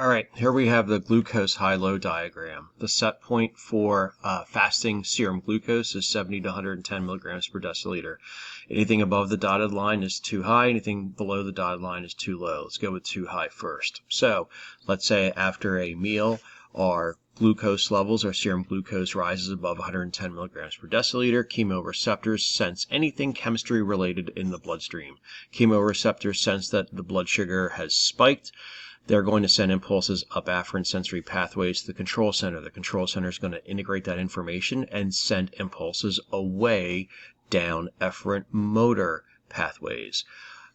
All right, here we have the glucose high-low diagram. The set point for fasting serum glucose is 70 to 110 milligrams per deciliter. Anything above the dotted line is too high. Anything below the dotted line is too low. Let's go with too high first. So let's say after a meal, our glucose levels, our serum glucose rises above 110 milligrams per deciliter. Chemoreceptors sense anything chemistry related in the bloodstream. Chemoreceptors sense that the blood sugar has spiked. They're going to send impulses up afferent sensory pathways to the control center. The control center is going to integrate that information and send impulses away down efferent motor pathways.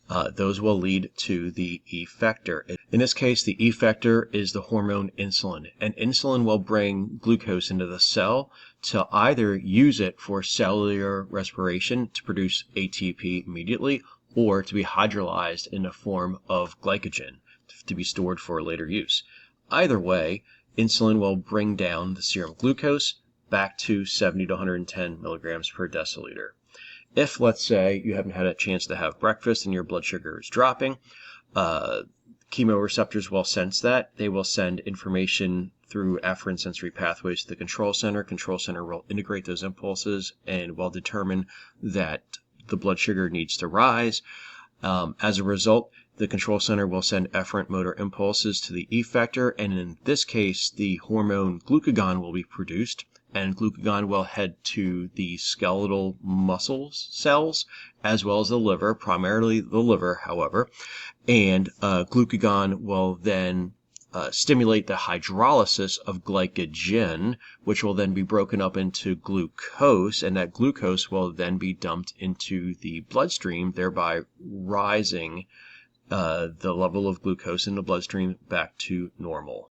Those will lead to the effector. In this case, the effector is the hormone insulin, and insulin will bring glucose into the cell to either use it for cellular respiration to produce ATP immediately, or to be hydrolyzed in the form of glycogen to be stored for later use. Either way, insulin will bring down the serum glucose back to 70 to 110 milligrams per deciliter. If, let's say, you haven't had a chance to have breakfast and your blood sugar is dropping, chemoreceptors will sense that. They will send information through afferent sensory pathways to the control center. Control center will integrate those impulses and will determine that the blood sugar needs to rise. As a result, the control center will send efferent motor impulses to the effector, and in this case, the hormone glucagon will be produced, and glucagon will head to the skeletal muscle cells as well as the liver, primarily the liver, however, and glucagon will then stimulate the hydrolysis of glycogen, which will then be broken up into glucose, and that glucose will then be dumped into the bloodstream, thereby rising the level of glucose in the bloodstream back to normal.